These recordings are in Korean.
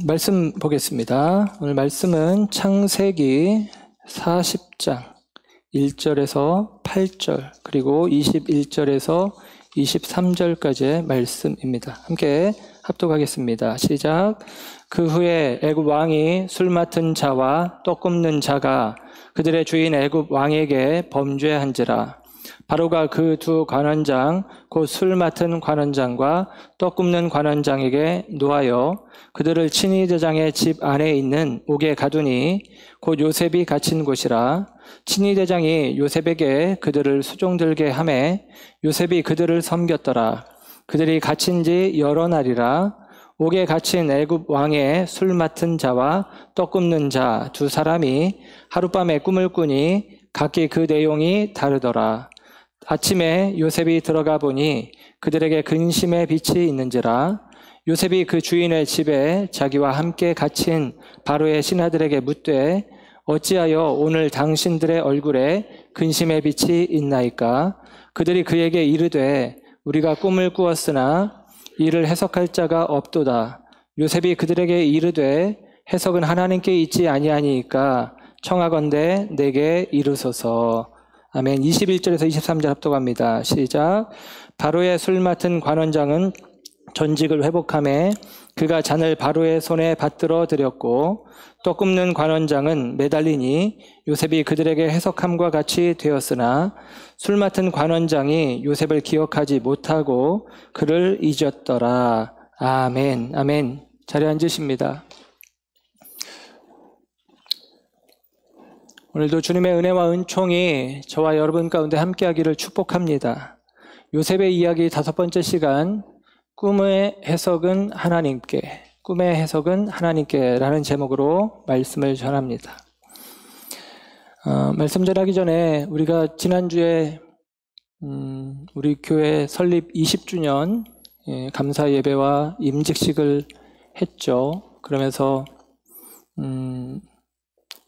말씀 보겠습니다. 오늘 말씀은 창세기 40장 1절에서 8절 그리고 21절에서 23절까지의 말씀입니다. 함께 합독하겠습니다. 시작. 그 후에 애굽 왕이 술 맡은 자와 떡 굽는 자가 그들의 주인 애굽 왕에게 범죄한지라. 바로가 그 두 관원장 곧 술 맡은 관원장과 떡 굽는 관원장에게 노하여 그들을 친위대장의 집 안에 있는 옥에 가두니 곧 요셉이 갇힌 곳이라. 친위대장이 요셉에게 그들을 수종들게 하매 요셉이 그들을 섬겼더라. 그들이 갇힌 지 여러 날이라. 옥에 갇힌 애굽 왕의 술 맡은 자와 떡 굽는 자 두 사람이 하룻밤에 꿈을 꾸니 각기 그 내용이 다르더라. 아침에 요셉이 들어가 보니 그들에게 근심의 빛이 있는지라. 요셉이 그 주인의 집에 자기와 함께 갇힌 바로의 신하들에게 묻되 어찌하여 오늘 당신들의 얼굴에 근심의 빛이 있나이까? 그들이 그에게 이르되 우리가 꿈을 꾸었으나 이를 해석할 자가 없도다. 요셉이 그들에게 이르되 해석은 하나님께 있지 아니하니까 청하건대 내게 이르소서. 아멘. 21절에서 23절 합독합니다. 시작. 바로의 술 맡은 관원장은 전직을 회복하매 그가 잔을 바로의 손에 받들어 드렸고 떡 굽는 관원장은 매달리니 요셉이 그들에게 해석함과 같이 되었으나 술 맡은 관원장이 요셉을 기억하지 못하고 그를 잊었더라. 아멘. 아멘. 자리에 앉으십니다. 오늘도 주님의 은혜와 은총이 저와 여러분 가운데 함께하기를 축복합니다. 요셉의 이야기 5번째 시간, 꿈의 해석은 하나님께, 꿈의 해석은 하나님께 라는 제목으로 말씀을 전합니다. 말씀 전하기 전에 우리가 지난주에 우리 교회 설립 20주년 감사 예배와 임직식을 했죠. 그러면서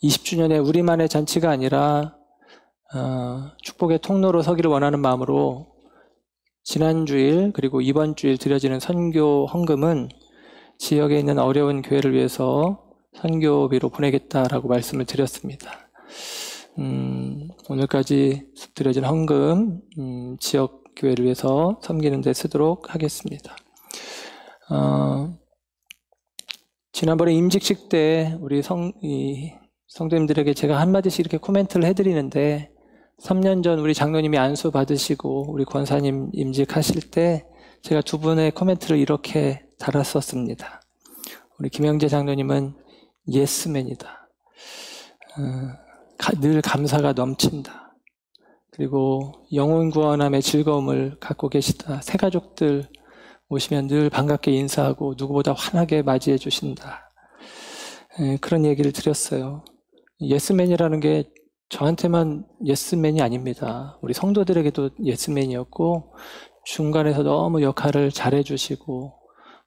20주년에 우리만의 잔치가 아니라 축복의 통로로 서기를 원하는 마음으로 지난 주일 그리고 이번 주일 드려지는 선교 헌금은 지역에 있는 어려운 교회를 위해서 선교비로 보내겠다라고 말씀을 드렸습니다. 오늘까지 드려진 헌금 지역 교회를 위해서 섬기는 데 쓰도록 하겠습니다. 지난번에 임직식 때 우리 성도님들에게 제가 한마디씩 이렇게 코멘트를 해드리는데 3년 전 우리 장로님이 안수 받으시고 우리 권사님 임직하실 때 제가 두 분의 코멘트를 이렇게 달았었습니다. 우리 김영재 장로님은 예스맨이다. 늘 감사가 넘친다. 그리고 영혼 구원함의 즐거움을 갖고 계시다. 새가족들 오시면 늘 반갑게 인사하고 누구보다 환하게 맞이해 주신다. 그런 얘기를 드렸어요. 예스맨이라는 게 저한테만 예스맨이 아닙니다. 우리 성도들에게도 예스맨이었고 중간에서 너무 역할을 잘해주시고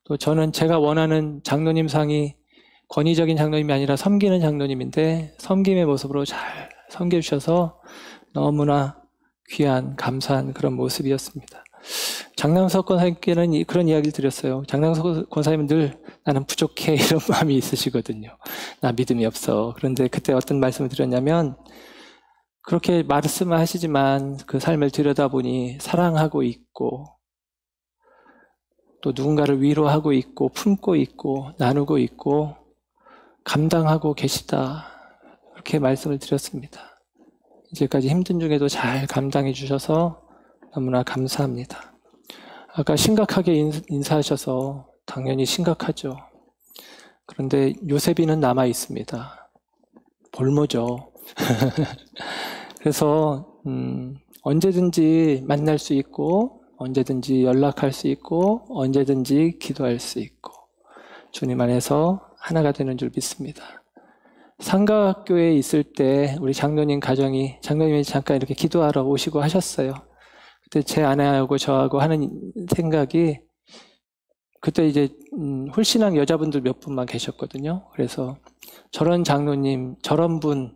또 저는 제가 원하는 장로님상이 권위적인 장로님이 아니라 섬기는 장로님인데 섬김의 모습으로 잘 섬겨주셔서 너무나 귀한 감사한 그런 모습이었습니다. 장남석 권사님께는 그런 이야기를 드렸어요. 장남석 권사님은 늘 나는 부족해 이런 마음이 있으시거든요. 나 믿음이 없어. 그런데 그때 어떤 말씀을 드렸냐면 그렇게 말씀을 하시지만 그 삶을 들여다보니 사랑하고 있고 또 누군가를 위로하고 있고 품고 있고 나누고 있고 감당하고 계시다. 그렇게 말씀을 드렸습니다. 이제까지 힘든 중에도 잘 감당해 주셔서 너무나 감사합니다. 아까 심각하게 인사하셔서 당연히 심각하죠. 그런데 요셉이는 남아 있습니다. 볼모죠. 그래서 언제든지 만날 수 있고 언제든지 연락할 수 있고 언제든지 기도할 수 있고 주님 안에서 하나가 되는 줄 믿습니다. 상가학교에 있을 때 우리 장로님이 잠깐 이렇게 기도하러 오시고 하셨어요. 그때 제 아내하고 저하고 하는 생각이 그때 이제 홀신앙 여자분들 몇 분만 계셨거든요. 그래서 저런 장로님, 저런 분,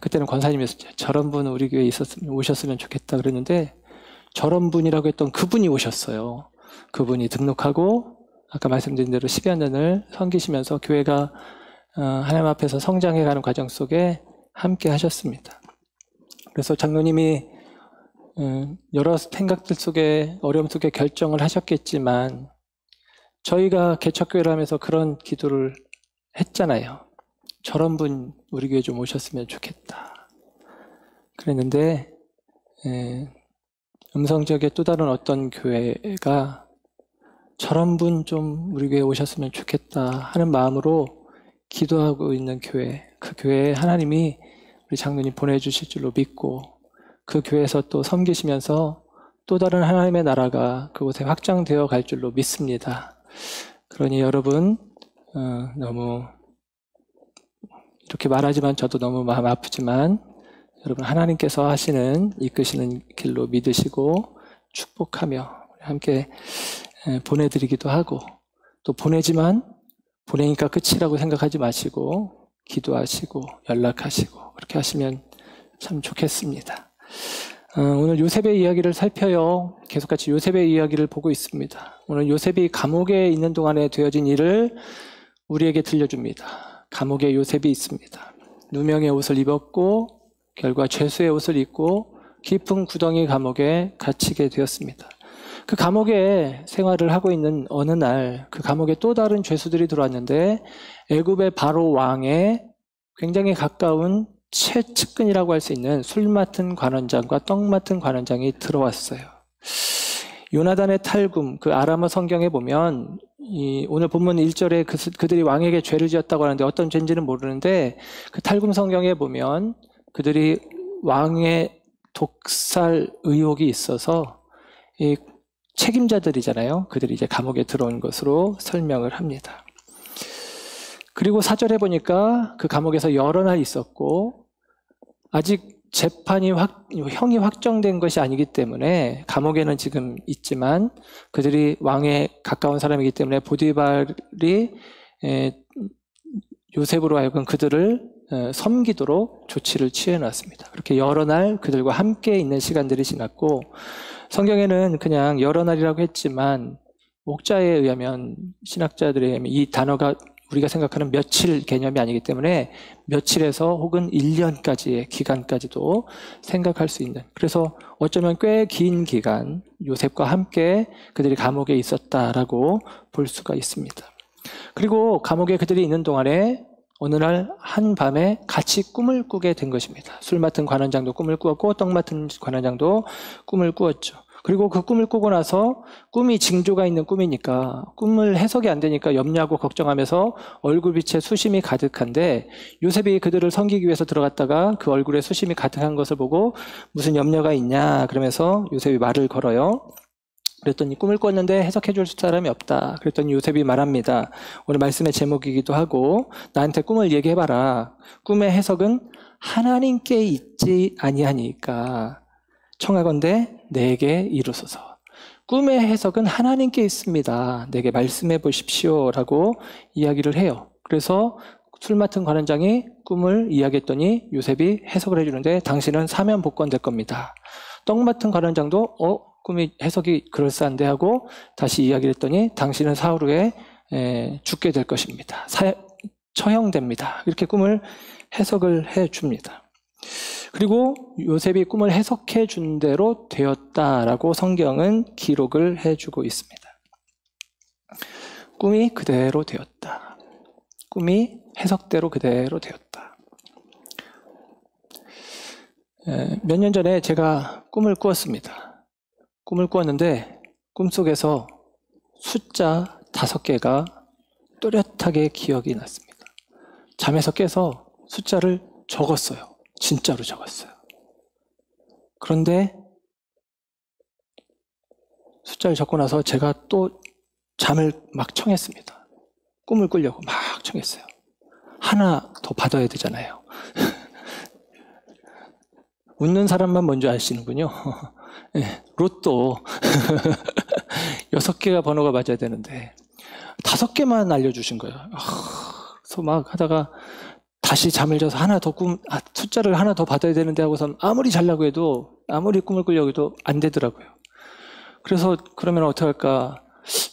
그때는 권사님이었죠. 저런 분 우리 교회에 오셨으면 좋겠다 그랬는데 저런 분이라고 했던 그분이 오셨어요. 그분이 등록하고 아까 말씀드린 대로 10여 년을 섬기시면서 교회가 하나님 앞에서 성장해가는 과정 속에 함께 하셨습니다. 그래서 장로님이 여러 생각들 속에 어려움 속에 결정을 하셨겠지만 저희가 개척교회를 하면서 그런 기도를 했잖아요. 저런 분 우리 교회 좀 오셨으면 좋겠다. 그랬는데 음성지역의 또 다른 어떤 교회가 저런 분 좀 우리 교회에 오셨으면 좋겠다 하는 마음으로 기도하고 있는 교회, 그 교회에 하나님이 우리 장로님 보내주실 줄로 믿고 그 교회에서 또 섬기시면서 또 다른 하나님의 나라가 그곳에 확장되어 갈 줄로 믿습니다. 그러니 여러분 너무 이렇게 말하지만 저도 너무 마음 아프지만 여러분 하나님께서 하시는 이끄시는 길로 믿으시고 축복하며 함께 보내드리기도 하고 또 보내지만 보내니까 끝이라고 생각하지 마시고 기도하시고 연락하시고 그렇게 하시면 참 좋겠습니다. 오늘 요셉의 이야기를 살펴요. 계속같이 요셉의 이야기를 보고 있습니다. 오늘 요셉이 감옥에 있는 동안에 되어진 일을 우리에게 들려줍니다. 감옥에 요셉이 있습니다. 누명의 옷을 입었고 결과 죄수의 옷을 입고 깊은 구덩이 감옥에 갇히게 되었습니다. 그 감옥에 생활을 하고 있는 어느 날 그 감옥에 또 다른 죄수들이 들어왔는데 애굽의 바로 왕의 굉장히 가까운 최측근이라고 할 수 있는 술 맡은 관원장과 떡 맡은 관원장이 들어왔어요. 요나단의 탈굼, 그 아람어 성경에 보면 오늘 본문 1절에 그들이 왕에게 죄를 지었다고 하는데 어떤 죄인지는 모르는데 그 탈굼 성경에 보면 그들이 왕의 독살 의혹이 있어서 이 책임자들이잖아요. 그들이 이제 감옥에 들어온 것으로 설명을 합니다. 그리고 4절에 보니까 그 감옥에서 여러 날 있었고 아직 재판이 형이 확정된 것이 아니기 때문에 감옥에는 지금 있지만 그들이 왕에 가까운 사람이기 때문에 보디발이 요셉으로 하여금 그들을 섬기도록 조치를 취해놨습니다. 그렇게 여러 날 그들과 함께 있는 시간들이 지났고 성경에는 그냥 여러 날이라고 했지만 목자에 의하면 신학자들에 의하면 이 단어가 우리가 생각하는 며칠 개념이 아니기 때문에 며칠에서 혹은 1년까지의 기간까지도 생각할 수 있는 그래서 어쩌면 꽤 긴 기간 요셉과 함께 그들이 감옥에 있었다라고 볼 수가 있습니다. 그리고 감옥에 그들이 있는 동안에 어느 날 한밤에 같이 꿈을 꾸게 된 것입니다. 술 맡은 관원장도 꿈을 꾸었고 떡 맡은 관원장도 꿈을 꾸었죠. 그리고 그 꿈을 꾸고 나서 꿈이 징조가 있는 꿈이니까 꿈을 해석이 안 되니까 염려하고 걱정하면서 얼굴빛에 수심이 가득한데 요셉이 그들을 섬기기 위해서 들어갔다가 그 얼굴에 수심이 가득한 것을 보고 무슨 염려가 있냐 그러면서 요셉이 말을 걸어요. 그랬더니 꿈을 꿨는데 해석해 줄 사람이 없다. 그랬더니 요셉이 말합니다. 오늘 말씀의 제목이기도 하고 나한테 꿈을 얘기해봐라. 꿈의 해석은 하나님께 있지 아니하니까 청하건대 내게 이루소서. 꿈의 해석은 하나님께 있습니다. 내게 말씀해 보십시오 라고 이야기를 해요. 그래서 술 맡은 관원장이 꿈을 이야기했더니 요셉이 해석을 해주는데 당신은 사면 복권될 겁니다. 떡 맡은 관원장도 꿈이 해석이 그럴싸한데 하고 다시 이야기를 했더니 당신은 사흘 후에 죽게 될 것입니다. 처형됩니다. 이렇게 꿈을 해석을 해줍니다. 그리고 요셉이 꿈을 해석해 준 대로 되었다라고 성경은 기록을 해주고 있습니다. 꿈이 그대로 되었다. 꿈이 해석대로 그대로 되었다. 몇 년 전에 제가 꿈을 꾸었습니다. 꿈을 꾸었는데 꿈속에서 숫자 5개가 또렷하게 기억이 났습니다. 잠에서 깨서 숫자를 적었어요. 진짜로 적었어요. 그런데 숫자를 적고 나서 제가 또 잠을 막 청했습니다. 꿈을 꾸려고 막 청했어요. 하나 더 받아야 되잖아요. 웃는 사람만 먼저 아시는군요. 네, 로또 6개가 번호가 맞아야 되는데 5개만 알려주신 거예요. 그래서 막 하다가 다시 잠을 자서 숫자를 하나 더 받아야 되는데 하고선 아무리 잘라고 해도 아무리 꿈을 꾸려고 해도 안 되더라고요. 그래서 그러면 어떡할까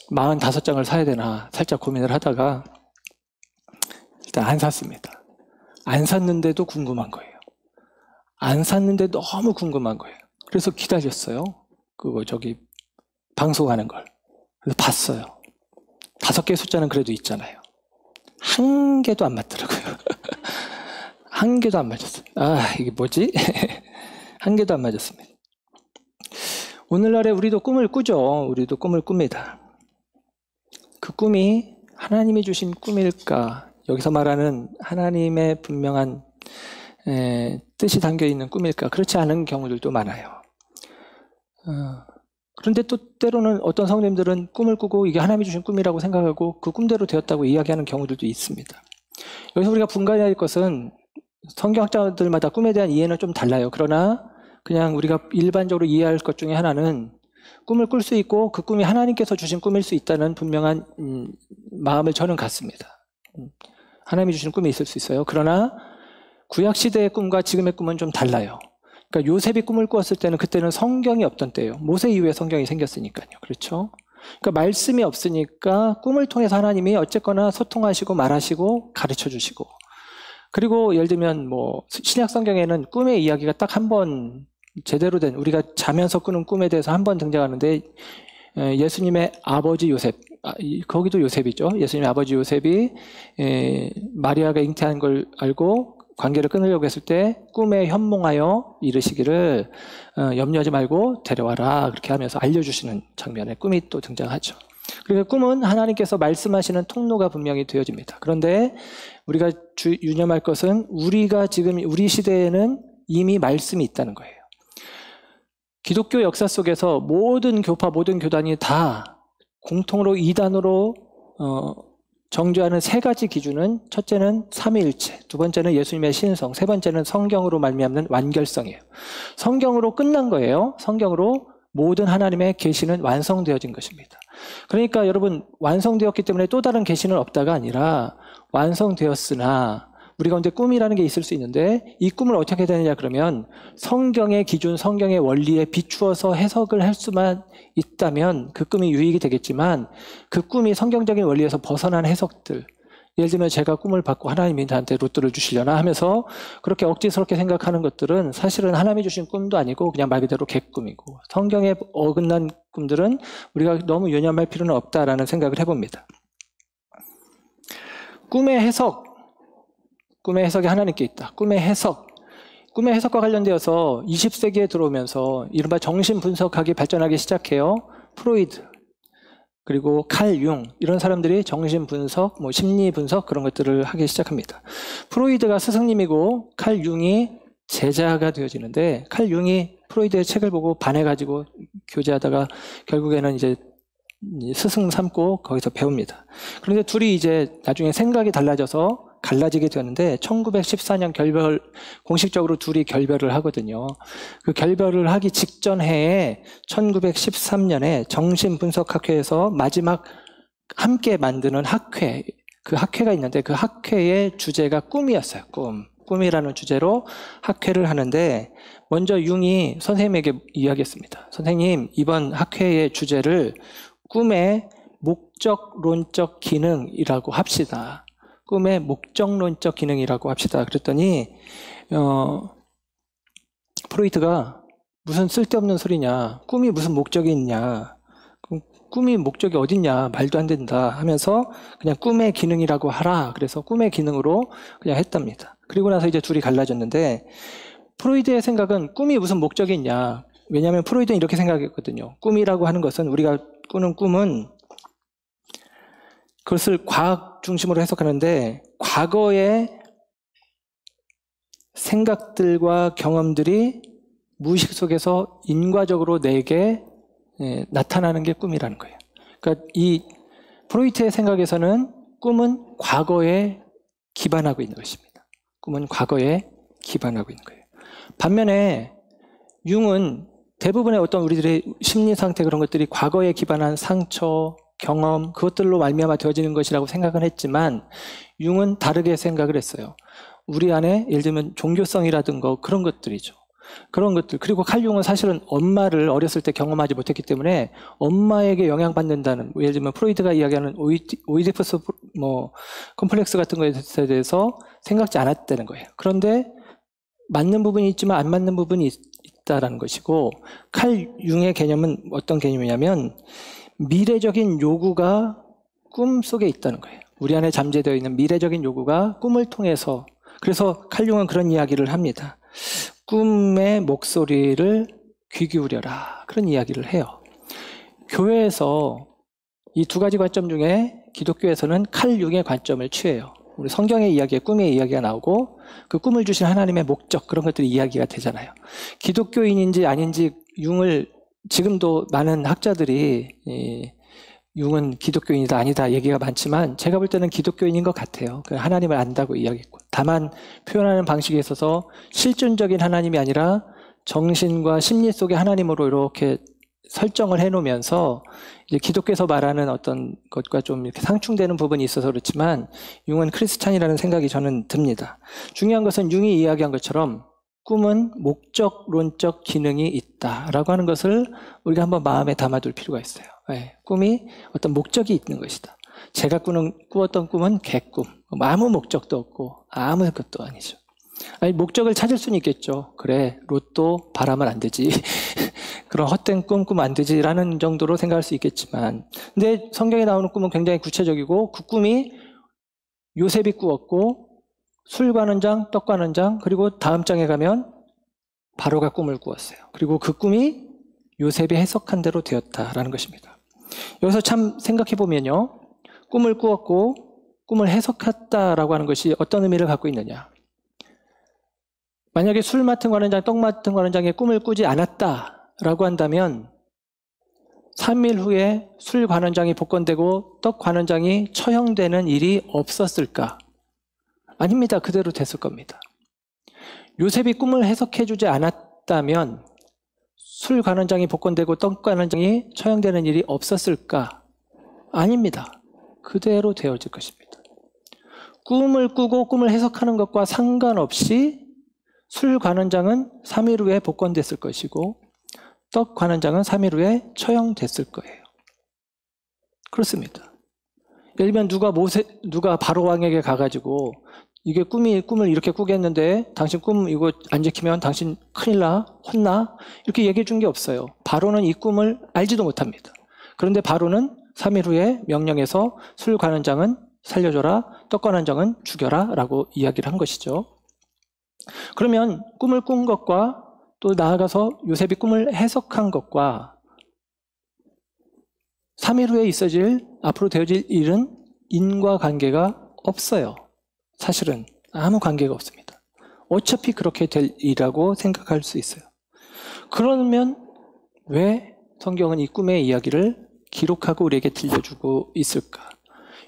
45장을 사야 되나 살짝 고민을 하다가 일단 안 샀습니다. 안 샀는데도 궁금한 거예요. 안 샀는데 너무 궁금한 거예요. 그래서 기다렸어요. 방송하는 걸. 그래서 봤어요. 5개 숫자는 그래도 있잖아요. 한 개도 안 맞더라고요. 한 개도 안 맞았어요. 이게 뭐지? 한 개도 안 맞았습니다. 오늘날에 우리도 꿈을 꾸죠. 우리도 꿈을 꿉니다. 그 꿈이 하나님이 주신 꿈일까? 여기서 말하는 하나님의 분명한 뜻이 담겨있는 꿈일까? 그렇지 않은 경우들도 많아요. 그런데 또 때로는 어떤 성도님들은 꿈을 꾸고 이게 하나님이 주신 꿈이라고 생각하고 그 꿈대로 되었다고 이야기하는 경우들도 있습니다. 여기서 우리가 분간해야 할 것은 성경학자들마다 꿈에 대한 이해는 좀 달라요. 그러나 그냥 우리가 일반적으로 이해할 것 중에 하나는 꿈을 꿀 수 있고 그 꿈이 하나님께서 주신 꿈일 수 있다는 분명한 마음을 저는 갖습니다. 하나님이 주신 꿈이 있을 수 있어요. 그러나 구약시대의 꿈과 지금의 꿈은 좀 달라요. 그러니까 요셉이 꿈을 꾸었을 때는 그때는 성경이 없던 때예요. 모세 이후에 성경이 생겼으니까요. 그렇죠? 그러니까 말씀이 없으니까 꿈을 통해서 하나님이 어쨌거나 소통하시고 말하시고 가르쳐 주시고, 그리고 예를 들면 신약 성경에는 꿈의 이야기가 딱 한 번 제대로 된, 우리가 자면서 꾸는 꿈에 대해서 한 번 등장하는데 예수님의 아버지 요셉, 거기도 요셉이죠. 예수님의 아버지 요셉이 마리아가 잉태한 걸 알고 관계를 끊으려고 했을 때 꿈에 현몽하여 이르시기를 염려하지 말고 데려와라, 그렇게 하면서 알려주시는 장면에 꿈이 또 등장하죠. 그래서 꿈은 하나님께서 말씀하시는 통로가 분명히 되어집니다. 그런데 우리가 유념할 것은 우리가 지금 우리 시대에는 이미 말씀이 있다는 거예요. 기독교 역사 속에서 모든 교파, 모든 교단이 다 공통으로 이단으로 정죄하는 3가지 기준은, 첫째는 삼위일체, 두 번째는 예수님의 신성, 세 번째는 성경으로 말미암는 완결성이에요. 성경으로 끝난 거예요. 성경으로 모든 하나님의 계시는 완성되어진 것입니다. 그러니까 여러분, 완성되었기 때문에 또 다른 계시는 없다가 아니라 완성되었으나 우리 가운데 꿈이라는 게 있을 수 있는데, 이 꿈을 어떻게 되느냐 그러면 성경의 기준, 성경의 원리에 비추어서 해석을 할 수만 있다면 그 꿈이 유익이 되겠지만, 그 꿈이 성경적인 원리에서 벗어난 해석들, 예를 들면 제가 꿈을 받고 하나님이 나한테 로또를 주시려나 하면서 그렇게 억지스럽게 생각하는 것들은 사실은 하나님이 주신 꿈도 아니고 그냥 말 그대로 개꿈이고, 성경에 어긋난 꿈들은 우리가 너무 유념할 필요는 없다라는 생각을 해봅니다. 꿈의 해석이 하나님께 있다. 꿈의 해석과 관련되어서 20세기에 들어오면서 이른바 정신분석학이 발전하기 시작해요. 프로이드, 그리고 칼 융, 이런 사람들이 정신분석, 심리분석 그런 것들을 하기 시작합니다. 프로이드가 스승님이고 칼 융이 제자가 되어지는데, 칼 융이 프로이드의 책을 보고 반해가지고 교제하다가 결국에는 이제 스승 삼고 거기서 배웁니다. 그런데 둘이 이제 나중에 생각이 달라져서 갈라지게 되었는데 1914년 공식적으로 둘이 결별을 하거든요. 그 결별을 하기 직전 해에 1913년에 정신분석학회에서 마지막 함께 만드는 학회, 그 학회가 있는데 그 학회의 주제가 꿈이었어요. 꿈이라는 주제로 학회를 하는데, 먼저 융이 선생님에게 이야기했습니다. 선생님, 이번 학회의 주제를 꿈의 목적론적 기능이라고 합시다. 꿈의 목적론적 기능이라고 합시다. 그랬더니 프로이트가 무슨 쓸데없는 소리냐, 꿈이 무슨 목적이 있냐, 꿈이 목적이 어딨냐, 말도 안 된다 하면서 그냥 꿈의 기능이라고 하라. 그래서 꿈의 기능으로 그냥 했답니다. 그리고 나서 이제 둘이 갈라졌는데, 프로이드의 생각은 꿈이 무슨 목적이 있냐, 왜냐하면 프로이드는 이렇게 생각했거든요. 꿈이라고 하는 것은, 우리가 꾸는 꿈은 그것을 과학 중심으로 해석하는데, 과거의 생각들과 경험들이 무의식 속에서 인과적으로 내게 나타나는 게 꿈이라는 거예요. 그러니까 이 프로이트의 생각에서는 꿈은 과거에 기반하고 있는 것입니다. 꿈은 과거에 기반하고 있는 거예요. 반면에 융은 대부분의 어떤 우리들의 심리 상태, 그런 것들이 과거에 기반한 상처, 경험, 그것들로 말미암아 되어지는 것이라고 생각은 했지만, 융은 다르게 생각을 했어요. 우리 안에 예를 들면 종교성이라든가 그런 것들이죠. 그런 것들. 그리고 칼융은 사실은 엄마를 어렸을 때 경험하지 못했기 때문에 엄마에게 영향받는다는, 예를 들면 프로이드가 이야기하는 오이디푸스 컴플렉스 같은 것에 대해서 생각지 않았다는 거예요. 그런데 맞는 부분이 있지만 안 맞는 부분이 있다라는 것이고, 칼융의 개념은 어떤 개념이냐면 미래적인 요구가 꿈 속에 있다는 거예요. 우리 안에 잠재되어 있는 미래적인 요구가 꿈을 통해서, 그래서 칼융은 그런 이야기를 합니다. 꿈의 목소리를 귀 기울여라, 그런 이야기를 해요. 교회에서 이 두 가지 관점 중에 기독교에서는 칼융의 관점을 취해요. 우리 성경의 이야기에 꿈의 이야기가 나오고 그 꿈을 주신 하나님의 목적, 그런 것들이 이야기가 되잖아요. 기독교인인지 아닌지 융을, 지금도 많은 학자들이 융은 기독교인이다 아니다 얘기가 많지만 제가 볼 때는 기독교인인 것 같아요. 하나님을 안다고 이야기했고, 다만 표현하는 방식에 있어서 실존적인 하나님이 아니라 정신과 심리 속의 하나님으로 이렇게 설정을 해놓으면서 이제 기독교에서 말하는 어떤 것과 좀 이렇게 상충되는 부분이 있어서 그렇지만 융은 크리스찬이라는 생각이 저는 듭니다. 중요한 것은 융이 이야기한 것처럼 꿈은 목적론적 기능이 있다라고 하는 것을 우리가 한번 마음에 담아둘 필요가 있어요. 꿈이 어떤 목적이 있는 것이다. 제가 꾸었던 꿈은 개꿈. 아무 목적도 없고 아무 것도 아니죠. 아니, 목적을 찾을 수는 있겠죠. 그래, 로또 바라면 안 되지. 그런 헛된 꿈 꾸면 안 되지라는 정도로 생각할 수 있겠지만, 근데 성경에 나오는 꿈은 굉장히 구체적이고, 그 꿈이 요셉이 꾸었고, 술 관원 장, 떡 관원 장, 그리고 다음 장에 가면 바로가 꿈을 꾸었어요. 그리고 그 꿈이 요셉이 해석한 대로 되었다라는 것입니다. 여기서 참 생각해 보면요, 꿈을 꾸었고 꿈을 해석했다라고 하는 것이 어떤 의미를 갖고 있느냐. 만약에 술 맡은 관원장, 떡 맡은 관원장의 꿈을 꾸지 않았다라고 한다면 3일 후에 술 관원장이 복권되고 떡 관원장이 처형되는 일이 없었을까? 아닙니다. 그대로 됐을 겁니다. 요셉이 꿈을 해석해주지 않았다면 술 관원장이 복권되고 떡 관원장이 처형되는 일이 없었을까? 아닙니다. 그대로 되어질 것입니다. 꿈을 꾸고 꿈을 해석하는 것과 상관없이 술 관원장은 3일 후에 복권됐을 것이고 떡 관원장은 3일 후에 처형됐을 거예요. 그렇습니다. 예를 들면 누가 바로 왕에게 가가지고 이게 꿈을 이렇게 꾸겠는데 당신 꿈 이거 안 지키면 당신 큰일 나, 혼나, 이렇게 얘기해 준 게 없어요. 바로는 이 꿈을 알지도 못합니다. 그런데 바로는 3일 후에 명령해서 술 관원장은 살려줘라, 떡 관원장은 죽여라 라고 이야기를 한 것이죠. 그러면 꿈을 꾼 것과 또 나아가서 요셉이 꿈을 해석한 것과 3일 후에 있어질, 앞으로 되어질 일은 인과관계가 없어요. 사실은 아무 관계가 없습니다. 어차피 그렇게 될 일이라고 생각할 수 있어요. 그러면 왜 성경은 이 꿈의 이야기를 기록하고 우리에게 들려주고 있을까?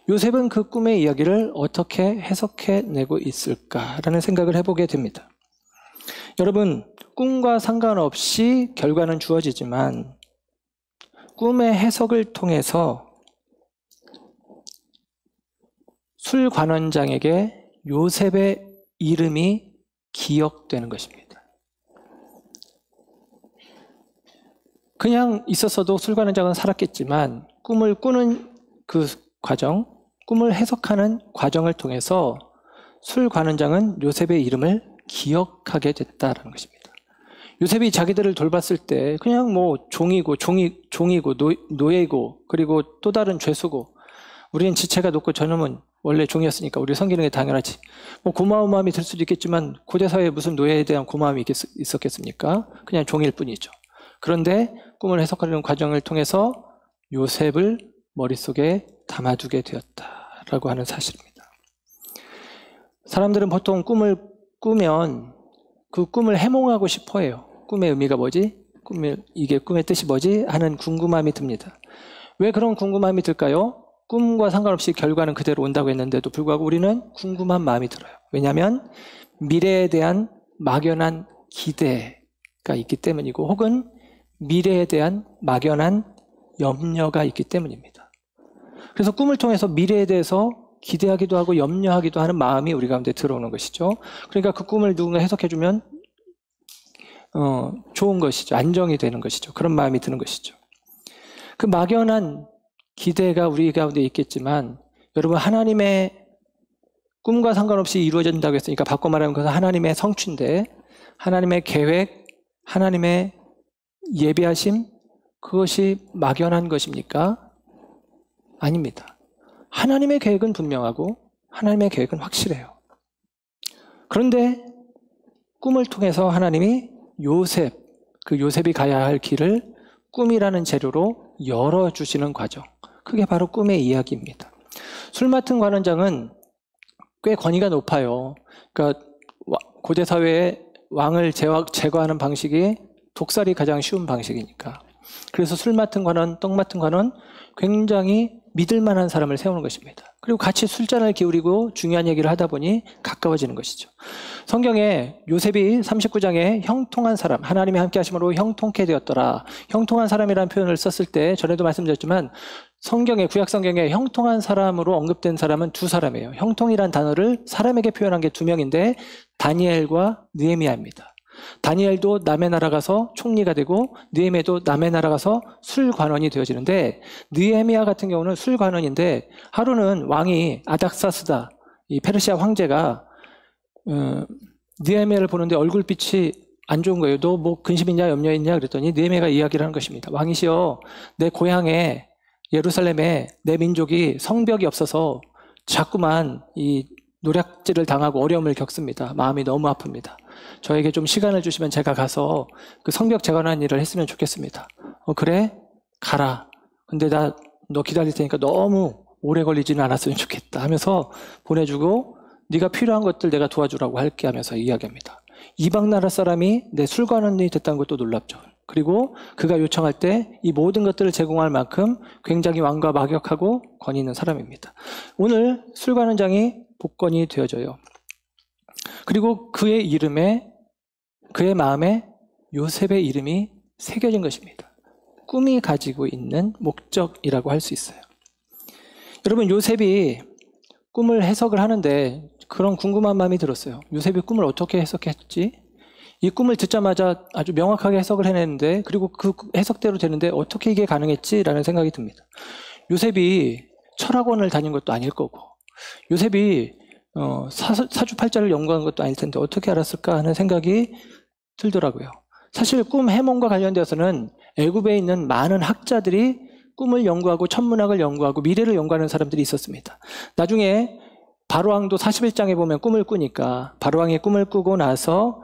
요셉은 그 꿈의 이야기를 어떻게 해석해내고 있을까라는 생각을 해보게 됩니다. 여러분, 꿈과 상관없이 결과는 주어지지만 꿈의 해석을 통해서 술 관원장에게 요셉의 이름이 기억되는 것입니다. 그냥 있었어도 술 관원장은 살았겠지만 꿈을 꾸는 그 과정, 꿈을 해석하는 과정을 통해서 술 관원장은 요셉의 이름을 기억하게 됐다는 것입니다. 요셉이 자기들을 돌봤을 때 그냥 종이고 노예고 그리고 또 다른 죄수고, 우리는 지체가 높고 저놈은 원래 종이었으니까 우리 섬기는 게 당연하지. 고마운 마음이 들 수도 있겠지만 고대사회에 무슨 노예에 대한 고마움이 있었겠습니까? 그냥 종일 뿐이죠. 그런데 꿈을 해석하려는 과정을 통해서 요셉을 머릿속에 담아두게 되었다라고 하는 사실입니다. 사람들은 보통 꿈을 꾸면 그 꿈을 해몽하고 싶어 해요. 꿈의 의미가 뭐지? 이게 꿈의 뜻이 뭐지? 하는 궁금함이 듭니다. 왜 그런 궁금함이 들까요? 꿈과 상관없이 결과는 그대로 온다고 했는데도 불구하고 우리는 궁금한 마음이 들어요. 왜냐하면 미래에 대한 막연한 기대가 있기 때문이고, 혹은 미래에 대한 막연한 염려가 있기 때문입니다. 그래서 꿈을 통해서 미래에 대해서 기대하기도 하고 염려하기도 하는 마음이 우리 가운데 들어오는 것이죠. 그러니까 그 꿈을 누군가 해석해주면 좋은 것이죠. 안정이 되는 것이죠. 그런 마음이 드는 것이죠. 그 막연한 기대가 우리 가운데 있겠지만 여러분, 하나님의 꿈과 상관없이 이루어진다고 했으니까 바꿔 말하면 그것은 하나님의 성취인데, 하나님의 계획, 하나님의 예비하심, 그것이 막연한 것입니까? 아닙니다. 하나님의 계획은 분명하고 하나님의 계획은 확실해요. 그런데 꿈을 통해서 하나님이 그 요셉이 가야 할 길을 꿈이라는 재료로 열어주시는 과정, 그게 바로 꿈의 이야기입니다. 술 맡은 관원장은 꽤 권위가 높아요. 그러니까 고대 사회에 왕을 제거하는 방식이 독살이 가장 쉬운 방식이니까. 그래서 술 맡은 관원, 떡 맡은 관원, 굉장히 믿을 만한 사람을 세우는 것입니다. 그리고 같이 술잔을 기울이고 중요한 얘기를 하다 보니 가까워지는 것이죠. 성경에 요셉이 39장에 형통한 사람, 하나님이 함께 하심으로 형통케 되었더라. 형통한 사람이라는 표현을 썼을 때 전에도 말씀드렸지만 성경에, 구약 성경에 형통한 사람으로 언급된 사람은 두 사람이에요. 형통이란 단어를 사람에게 표현한 게 두 명인데 다니엘과 느헤미야입니다. 다니엘도 남의 나라 가서 총리가 되고 느헤미야도 남의 나라 가서 술관원이 되어지는데, 느헤미야 같은 경우는 술관원인데 하루는 왕이 아닥사스다, 이 페르시아 황제가 느헤미야를 보는데 얼굴빛이 안 좋은 거예요. 너 뭐 근심 있냐 염려 있냐 그랬더니 느헤미야가 이야기를 하는 것입니다. 왕이시여, 내 고향에 예루살렘에 내 민족이 성벽이 없어서 자꾸만 이 노략질을 당하고 어려움을 겪습니다. 마음이 너무 아픕니다. 저에게 좀 시간을 주시면 제가 가서 그 성벽 재건하는 일을 했으면 좋겠습니다. 그래? 가라. 근데 너 기다릴 테니까 너무 오래 걸리지는 않았으면 좋겠다 하면서 보내주고, 네가 필요한 것들 내가 도와주라고 할게 하면서 이야기합니다. 이방 나라 사람이 내 술관원이 됐다는 것도 놀랍죠. 그리고 그가 요청할 때 이 모든 것들을 제공할 만큼 굉장히 왕과 막역하고 권위 있는 사람입니다. 오늘 술관원장이 복권이 되어져요. 그리고 그의 마음에 요셉의 이름이 새겨진 것입니다. 꿈이 가지고 있는 목적이라고 할 수 있어요. 여러분, 요셉이 꿈을 해석을 하는데 그런 궁금한 마음이 들었어요. 요셉이 꿈을 어떻게 해석했지? 이 꿈을 듣자마자 아주 명확하게 해석을 해냈는데, 그리고 그 해석대로 되는데 어떻게 이게 가능했지라는 생각이 듭니다. 요셉이 철학원을 다닌 것도 아닐 거고, 요셉이 사주팔자를 연구한 것도 아닐 텐데 어떻게 알았을까 하는 생각이 들더라고요. 사실 꿈 해몽과 관련되어서는 애굽에 있는 많은 학자들이 꿈을 연구하고 천문학을 연구하고 미래를 연구하는 사람들이 있었습니다. 나중에 바로왕도 41장에 보면 꿈을 꾸니까 바로왕이 꿈을 꾸고 나서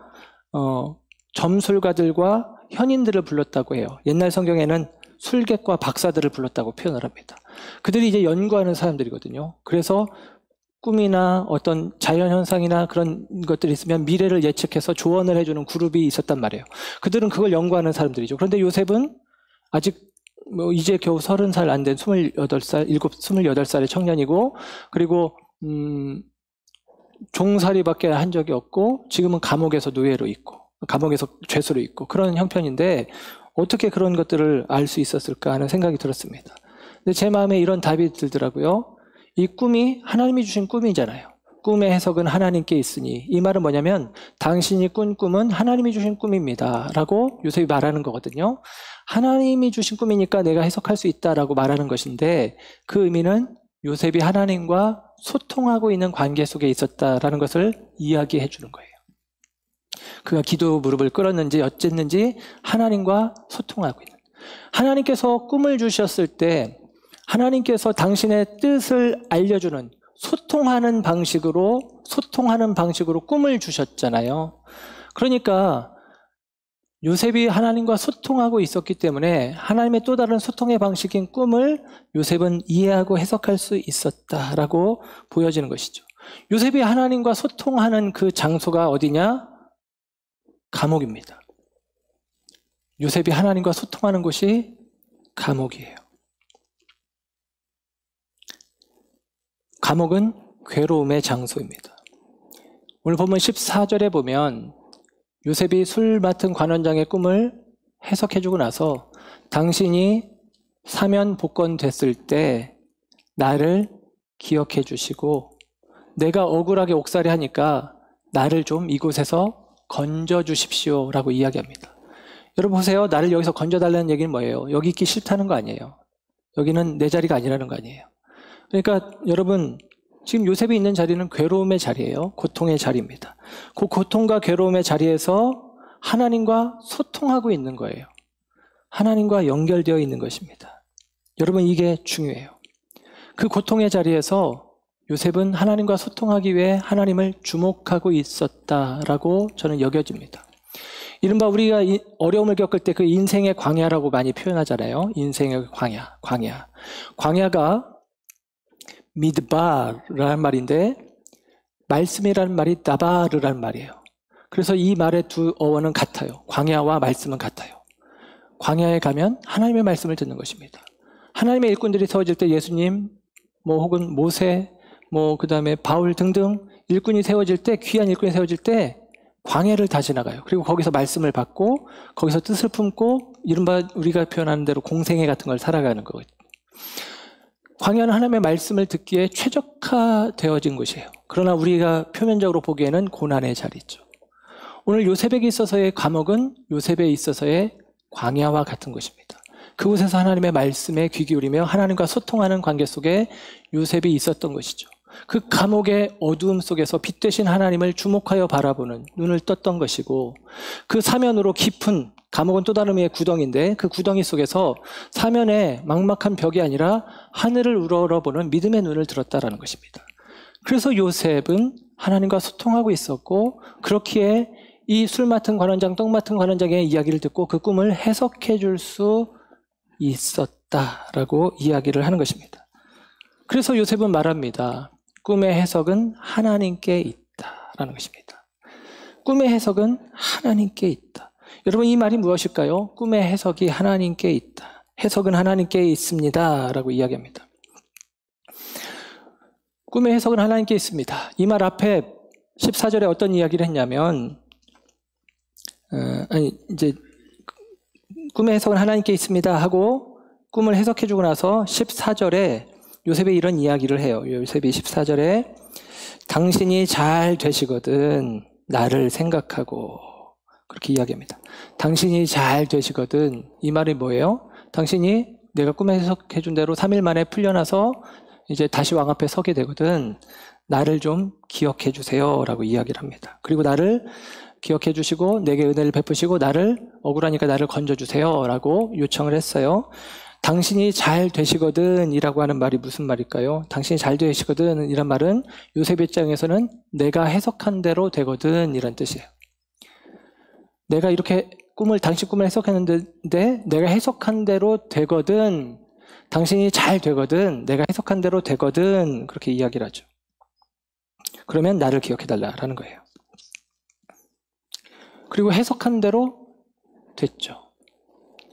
점술가들과 현인들을 불렀다고 해요. 옛날 성경에는 술객과 박사들을 불렀다고 표현을 합니다. 그들이 이제 연구하는 사람들이거든요. 그래서 꿈이나 어떤 자연현상이나 그런 것들이 있으면 미래를 예측해서 조언을 해주는 그룹이 있었단 말이에요. 그들은 그걸 연구하는 사람들이죠. 그런데 요셉은 아직 이제 겨우 30살 안 된 28살의 청년이고, 그리고 종살이밖에 한 적이 없고 지금은 감옥에서 노예로 있고 감옥에서 죄수로 있고 그런 형편인데 어떻게 그런 것들을 알 수 있었을까 하는 생각이 들었습니다. 근데 제 마음에 이런 답이 들더라고요. 이 꿈이 하나님이 주신 꿈이잖아요. 꿈의 해석은 하나님께 있으니, 이 말은 뭐냐면 당신이 꾼 꿈은 하나님이 주신 꿈입니다 라고 요셉이 말하는 거거든요. 하나님이 주신 꿈이니까 내가 해석할 수 있다라고 말하는 것인데, 그 의미는 요셉이 하나님과 소통하고 있는 관계 속에 있었다라는 것을 이야기해 주는 거예요. 그가 기도 무릎을 꿇었는지 어쨌는지 하나님과 소통하고 있는, 하나님께서 꿈을 주셨을 때 하나님께서 당신의 뜻을 알려주는 소통하는 방식으로 꿈을 주셨잖아요. 그러니까 요셉이 하나님과 소통하고 있었기 때문에 하나님의 또 다른 소통의 방식인 꿈을 요셉은 이해하고 해석할 수 있었다라고 보여지는 것이죠. 요셉이 하나님과 소통하는 그 장소가 어디냐? 감옥입니다. 요셉이 하나님과 소통하는 곳이 감옥이에요. 감옥은 괴로움의 장소입니다. 오늘 본문 14절에 보면 요셉이 술 맡은 관원장의 꿈을 해석해주고 나서 당신이 사면 복권됐을 때 나를 기억해 주시고 내가 억울하게 옥살이 하니까 나를 좀 이곳에서 건져주십시오 라고 이야기합니다. 여러분 보세요. 나를 여기서 건져달라는 얘기는 뭐예요? 여기 있기 싫다는 거 아니에요. 여기는 내 자리가 아니라는 거 아니에요. 그러니까 여러분 지금 요셉이 있는 자리는 괴로움의 자리예요. 고통의 자리입니다. 그 고통과 괴로움의 자리에서 하나님과 소통하고 있는 거예요. 하나님과 연결되어 있는 것입니다. 여러분 이게 중요해요. 그 고통의 자리에서 요셉은 하나님과 소통하기 위해 하나님을 주목하고 있었다라고 저는 여겨집니다. 이른바 우리가 어려움을 겪을 때 그 인생의 광야라고 많이 표현하잖아요. 인생의 광야. 광야가 미드바르라는 말인데 말씀이라는 말이 나바르라는 말이에요. 그래서 이 말의 두 어원은 같아요. 광야와 말씀은 같아요. 광야에 가면 하나님의 말씀을 듣는 것입니다. 하나님의 일꾼들이 세워질 때 예수님, 혹은 모세, 그 다음에 바울 등등 일꾼이 세워질 때, 귀한 일꾼이 세워질 때 광야를 다 지나가요. 그리고 거기서 말씀을 받고 거기서 뜻을 품고 이른바 우리가 표현하는 대로 공생애 같은 걸 살아가는 거거든요. 광야는 하나님의 말씀을 듣기에 최적화되어진 곳이에요. 그러나 우리가 표면적으로 보기에는 고난의 자리죠. 오늘 요셉에게 있어서의 감옥은 요셉에 있어서의 광야와 같은 것입니다. 그곳에서 하나님의 말씀에 귀 기울이며 하나님과 소통하는 관계 속에 요셉이 있었던 것이죠. 그 감옥의 어두움 속에서 빛 되신 하나님을 주목하여 바라보는 눈을 떴던 것이고, 그 사면으로 깊은, 감옥은 또 다른 의미의 구덩이인데 그 구덩이 속에서 사면에 막막한 벽이 아니라 하늘을 우러러보는 믿음의 눈을 들었다라는 것입니다. 그래서 요셉은 하나님과 소통하고 있었고, 그렇기에 이 술 맡은 관원장, 떡 맡은 관원장의 이야기를 듣고 그 꿈을 해석해 줄 수 있었다라고 이야기를 하는 것입니다. 그래서 요셉은 말합니다. 꿈의 해석은 하나님께 있다라는 것입니다. 꿈의 해석은 하나님께 있다. 여러분 이 말이 무엇일까요? 꿈의 해석이 하나님께 있다. 해석은 하나님께 있습니다 라고 이야기합니다. 꿈의 해석은 하나님께 있습니다. 이 말 앞에 14절에 어떤 이야기를 했냐면 꿈의 해석은 하나님께 있습니다 하고 꿈을 해석해주고 나서 14절에 요셉이 이런 이야기를 해요. 요셉이 14절에 당신이 잘 되시거든 나를 생각하고, 그렇게 이야기합니다. 당신이 잘 되시거든, 이 말이 뭐예요? 당신이 내가 꿈에 해석해준 대로 3일 만에 풀려나서 이제 다시 왕 앞에 서게 되거든, 나를 좀 기억해 주세요 라고 이야기를 합니다. 그리고 나를 기억해 주시고 내게 은혜를 베푸시고 나를, 억울하니까 나를 건져주세요 라고 요청을 했어요. 당신이 잘 되시거든 이라고 하는 말이 무슨 말일까요? 당신이 잘 되시거든 이란 말은 요셉 입장에서는 내가 해석한 대로 되거든 이란 뜻이에요. 내가 이렇게 당신 꿈을 해석했는데 내가 해석한 대로 되거든, 당신이 잘 되거든, 내가 해석한 대로 되거든, 그렇게 이야기를 하죠. 그러면 나를 기억해달라라는 거예요. 그리고 해석한 대로 됐죠.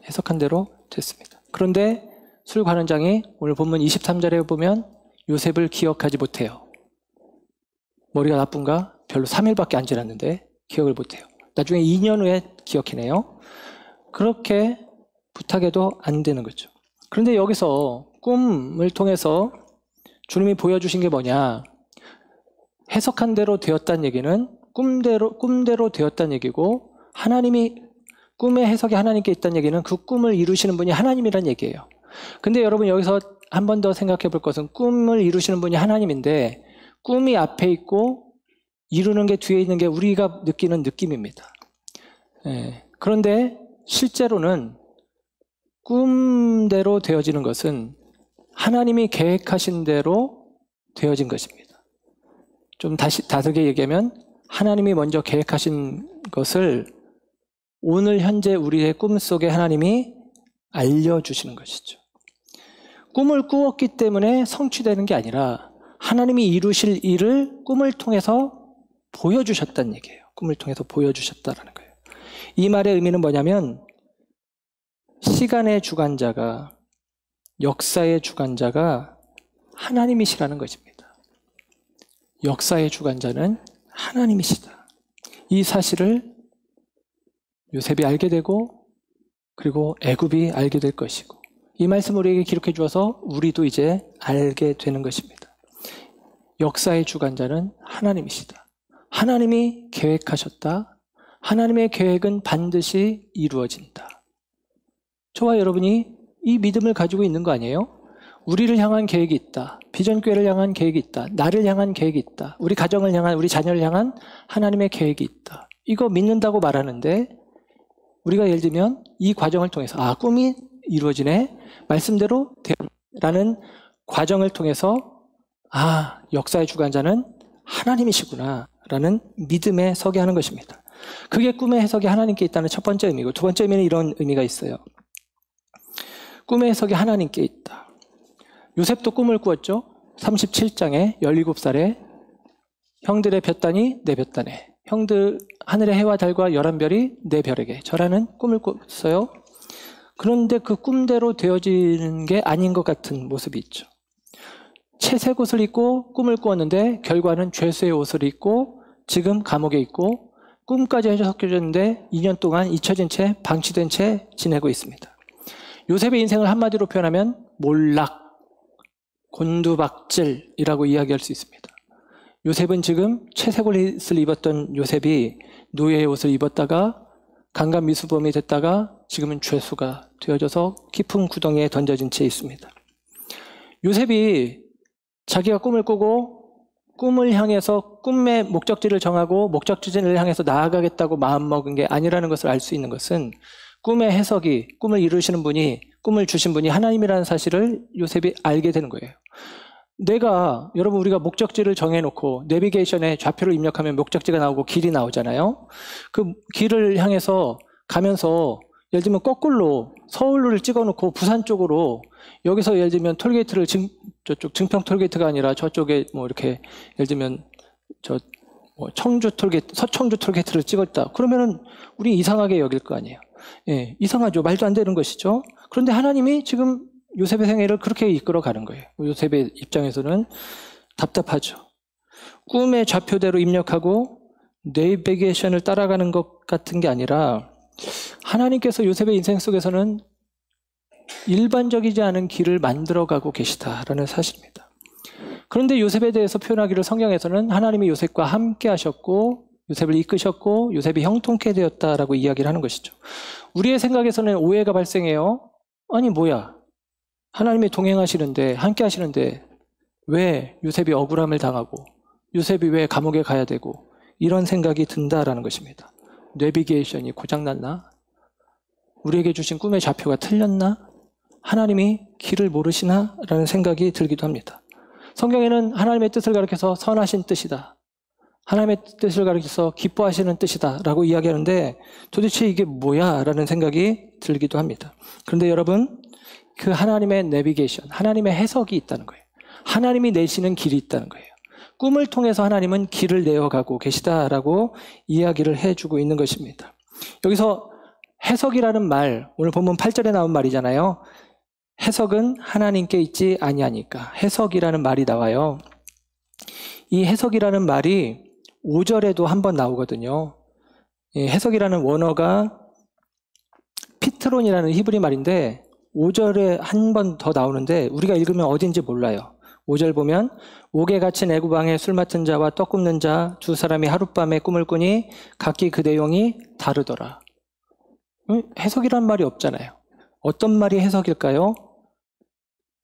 해석한 대로 됐습니다. 그런데 술 관원장이 오늘 본문 23절에 보면 요셉을 기억하지 못해요. 머리가 나쁜가? 별로 3일밖에 안 지났는데 기억을 못해요. 나중에 2년 후에 기억해내요. 그렇게 부탁해도 안 되는 거죠. 그런데 여기서 꿈을 통해서 주님이 보여주신 게 뭐냐? 해석한 대로 되었다는 얘기는 꿈대로 되었다는 얘기고, 하나님이, 꿈의 해석이 하나님께 있다는 얘기는 그 꿈을 이루시는 분이 하나님이라는 얘기예요. 근데 여러분 여기서 한 번 더 생각해 볼 것은 꿈을 이루시는 분이 하나님인데 꿈이 앞에 있고 이루는 게 뒤에 있는 게 우리가 느끼는 느낌입니다. 그런데 실제로는 꿈대로 되어지는 것은 하나님이 계획하신 대로 되어진 것입니다. 좀 다르게 얘기하면 하나님이 먼저 계획하신 것을 오늘 현재 우리의 꿈속에 하나님이 알려주시는 것이죠. 꿈을 꾸었기 때문에 성취되는 게 아니라 하나님이 이루실 일을 꿈을 통해서 보여주셨다는 얘기예요. 꿈을 통해서 보여주셨다라는 거예요. 이 말의 의미는 뭐냐면 시간의 주관자가, 역사의 주관자가 하나님이시라는 것입니다. 역사의 주관자는 하나님이시다. 이 사실을 요셉이 알게 되고 그리고 애굽이 알게 될 것이고, 이 말씀을 우리에게 기록해 주어서 우리도 이제 알게 되는 것입니다. 역사의 주관자는 하나님이시다. 하나님이 계획하셨다. 하나님의 계획은 반드시 이루어진다. 저와 여러분이 이 믿음을 가지고 있는 거 아니에요? 우리를 향한 계획이 있다. 비전교회를 향한 계획이 있다. 나를 향한 계획이 있다. 우리 가정을 향한, 우리 자녀를 향한 하나님의 계획이 있다. 이거 믿는다고 말하는데 우리가 예를 들면 이 과정을 통해서 꿈이 이루어지네. 말씀대로 되라는 과정을 통해서 역사의 주관자는 하나님이시구나 라는 믿음에 서게 하는 것입니다. 그게 꿈의 해석이 하나님께 있다는 첫 번째 의미고, 두 번째 의미는 이런 의미가 있어요. 꿈의 해석이 하나님께 있다. 요셉도 꿈을 꾸었죠. 37장에 17살에 형들의 볕단이 내 볕단에, 형들 하늘의 해와 달과 11별이 내 별에게 저라는 꿈을 꿨어요. 그런데 그 꿈대로 되어지는 게 아닌 것 같은 모습이 있죠. 채색 옷을 입고 꿈을 꾸었는데 결과는 죄수의 옷을 입고 지금 감옥에 있고, 꿈까지 해석해줬는데 2년 동안 잊혀진 채 방치된 채 지내고 있습니다. 요셉의 인생을 한마디로 표현하면 몰락, 곤두박질이라고 이야기할 수 있습니다. 요셉은 지금 채색 옷을 입었던 요셉이 노예의 옷을 입었다가 강간 미수범이 됐다가 지금은 죄수가 되어져서 깊은 구덩이에 던져진 채 있습니다. 요셉이 자기가 꿈을 꾸고 꿈을 향해서 꿈의 목적지를 정하고 목적지를 향해서 나아가겠다고 마음먹은 게 아니라는 것을 알 수 있는 것은, 꿈의 해석이, 꿈을 이루시는 분이, 꿈을 주신 분이 하나님이라는 사실을 요셉이 알게 되는 거예요. 여러분 우리가 목적지를 정해놓고 내비게이션에 좌표를 입력하면 목적지가 나오고 길이 나오잖아요. 그 길을 향해서 가면서 예를 들면 거꾸로 서울을 찍어놓고 부산 쪽으로, 여기서 예를 들면 톨게이트를 저쪽 증평 톨게이트가 아니라 저쪽에 이렇게 예를 들면 청주 톨게이트, 서청주 톨게이트를 찍었다. 그러면은 우리 이상하게 여길 거 아니에요. 예, 이상하죠. 말도 안 되는 것이죠. 그런데 하나님이 지금 요셉의 생애를 그렇게 이끌어 가는 거예요. 요셉의 입장에서는 답답하죠. 꿈의 좌표대로 입력하고 내비게이션을 따라가는 것 같은 게 아니라, 하나님께서 요셉의 인생 속에서는 일반적이지 않은 길을 만들어가고 계시다라는 사실입니다. 그런데 요셉에 대해서 표현하기를 성경에서는 하나님이 요셉과 함께 하셨고 요셉을 이끄셨고 요셉이 형통케 되었다라고 이야기를 하는 것이죠. 우리의 생각에서는 오해가 발생해요. 아니 뭐야, 하나님이 동행하시는데, 함께 하시는데 왜 요셉이 억울함을 당하고 요셉이 왜 감옥에 가야 되고, 이런 생각이 든다라는 것입니다. 내비게이션이 고장났나? 우리에게 주신 꿈의 좌표가 틀렸나? 하나님이 길을 모르시나? 라는 생각이 들기도 합니다. 성경에는 하나님의 뜻을 가리켜서 선하신 뜻이다, 하나님의 뜻을 가리켜서 기뻐하시는 뜻이다 라고 이야기하는데, 도대체 이게 뭐야? 라는 생각이 들기도 합니다. 그런데 여러분, 그 하나님의 내비게이션, 하나님의 해석이 있다는 거예요. 하나님이 내시는 길이 있다는 거예요. 꿈을 통해서 하나님은 길을 내어가고 계시다라고 이야기를 해주고 있는 것입니다. 여기서 해석이라는 말, 오늘 본문 8절에 나온 말이잖아요. 해석은 하나님께 있지 아니하니까 해석이라는 말이 나와요. 이 해석이라는 말이 5절에도 한번 나오거든요. 이 해석이라는 원어가 피트론이라는 히브리 말인데 5절에 한 번 더 나오는데 우리가 읽으면 어딘지 몰라요. 5절 보면 옥에 갇힌 애구방에 술 맡은 자와 떡 굽는 자 두 사람이 하룻밤에 꿈을 꾸니 각기 그 내용이 다르더라. 해석이란 말이 없잖아요. 어떤 말이 해석일까요?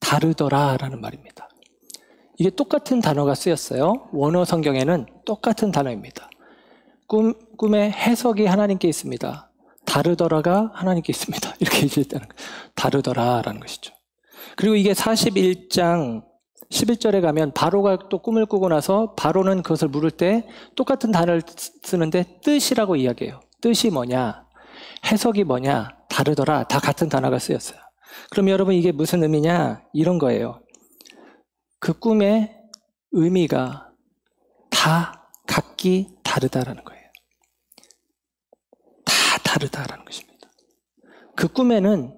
다르더라라는 말입니다. 이게 똑같은 단어가 쓰였어요. 원어 성경에는 똑같은 단어입니다. 꿈의 해석이 하나님께 있습니다. 다르더라가 하나님께 있습니다. 이렇게 얘기했다는 거예요. 다르더라라는 것이죠. 그리고 이게 41장 11절에 가면 바로가 또 꿈을 꾸고 나서 바로는 그것을 물을 때 똑같은 단어를 쓰는데 뜻이라고 이야기해요. 뜻이 뭐냐? 해석이 뭐냐? 다르더라. 다 같은 단어가 쓰였어요. 그럼 여러분 이게 무슨 의미냐? 이런 거예요. 그 꿈의 의미가 다 각기 다르다라는 거예요. 다 다르다라는 것입니다. 그 꿈에는,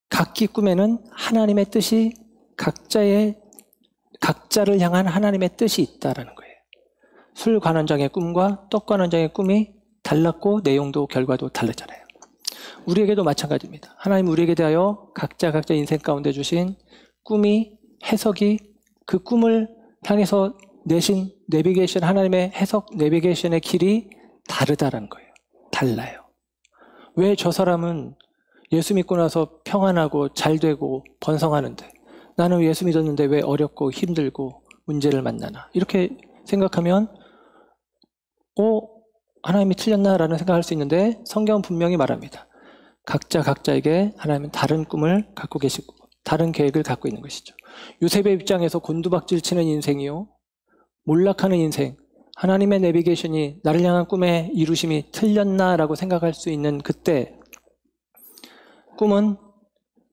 각기 꿈에는 하나님의 뜻이 각자를 향한 하나님의 뜻이 있다라는 거예요. 술 관원장의 꿈과 떡 관원장의 꿈이 달랐고 내용도 결과도 다르잖아요. 우리에게도 마찬가지입니다. 하나님 우리에게 대하여 각자 인생 가운데 주신 꿈이, 해석이 그 꿈을 향해서 내신 내비게이션, 하나님의 해석 내비게이션의 길이 다르다라는 거예요. 달라요. 왜 저 사람은 예수 믿고 나서 평안하고 잘 되고 번성하는데 나는 예수 믿었는데 왜 어렵고 힘들고 문제를 만나나? 이렇게 생각하면 하나님이 틀렸나라는 생각할 수 있는데 성경은 분명히 말합니다. 각자에게 하나님은 다른 꿈을 갖고 계시고 다른 계획을 갖고 있는 것이죠. 요셉의 입장에서 곤두박질 치는 인생이요, 몰락하는 인생, 하나님의 내비게이션이 나를 향한 꿈의 이루심이 틀렸나라고 생각할 수 있는 그때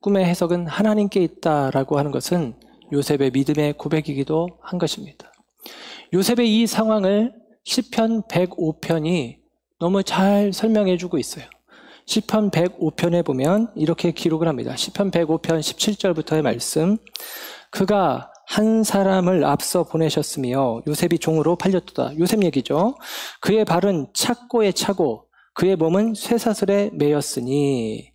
꿈의 해석은 하나님께 있다라고 하는 것은 요셉의 믿음의 고백이기도 한 것입니다. 요셉의 이 상황을 시편 105편이 너무 잘 설명해 주고 있어요. 시편 105편에 보면 이렇게 기록을 합니다. 시편 105편 17절부터의 말씀. 그가 한 사람을 앞서 보내셨으며 요셉이 종으로 팔렸도다. 요셉 얘기죠. 그의 발은 착고에 차고 그의 몸은 쇠사슬에 매였으니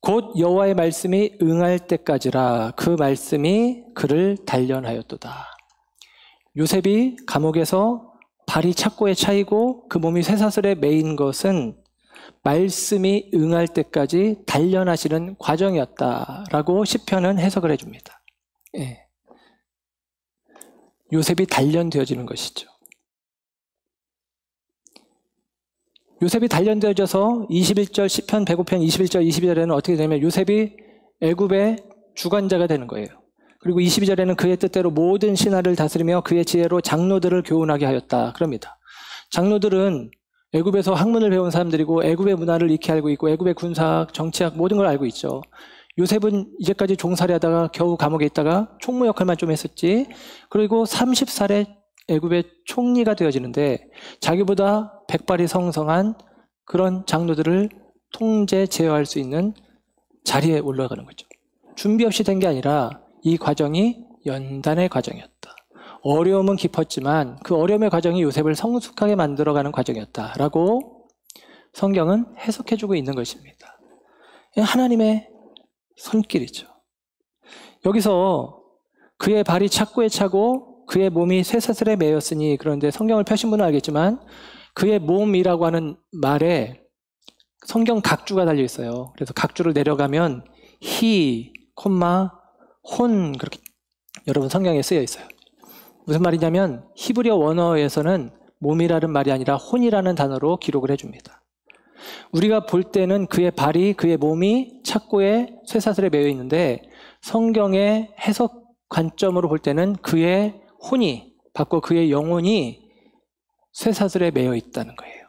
곧 여호와의 말씀이 응할 때까지라 그 말씀이 그를 단련하였도다. 요셉이 감옥에서 발이 착고에 차이고 그 몸이 쇠사슬에 매인 것은 말씀이 응할 때까지 단련하시는 과정이었다라고 시편은 해석을 해줍니다. 예. 요셉이 단련되어지는 것이죠. 요셉이 단련되어져서 21절 시편 105편 21절 22절에는 어떻게 되냐면 요셉이 애굽의 주관자가 되는 거예요. 그리고 22절에는 그의 뜻대로 모든 신하를 다스리며 그의 지혜로 장로들을 교훈하게 하였다. 그럽니다. 장로들은 애굽에서 학문을 배운 사람들이고 애굽의 문화를 익히 알고 있고 애굽의 군사학, 정치학 모든 걸 알고 있죠. 요셉은 이제까지 종살이 하다가 겨우 감옥에 있다가 총무 역할만 좀 했었지. 그리고 30살에 애굽의 총리가 되어지는데 자기보다 백발이 성성한 그런 장로들을 통제 제어할 수 있는 자리에 올라가는 거죠. 준비 없이 된 게 아니라 이 과정이 연단의 과정이었다. 어려움은 깊었지만 그 어려움의 과정이 요셉을 성숙하게 만들어가는 과정이었다라고 성경은 해석해주고 있는 것입니다. 하나님의 손길이죠. 여기서 그의 발이 착고에 차고 그의 몸이 쇠사슬에 매였으니, 그런데 성경을 펴신 분은 알겠지만 그의 몸이라고 하는 말에 성경 각주가 달려 있어요. 그래서 각주를 내려가면 he, 혼 그렇게 여러분 성경에 쓰여 있어요. 무슨 말이냐면 히브리어 원어에서는 몸이라는 말이 아니라 혼이라는 단어로 기록을 해줍니다. 우리가 볼 때는 그의 발이, 그의 몸이 착고에 쇠사슬에 매여 있는데 성경의 해석 관점으로 볼 때는 그의 혼이, 바꿔 그의 영혼이 쇠사슬에 매여 있다는 거예요.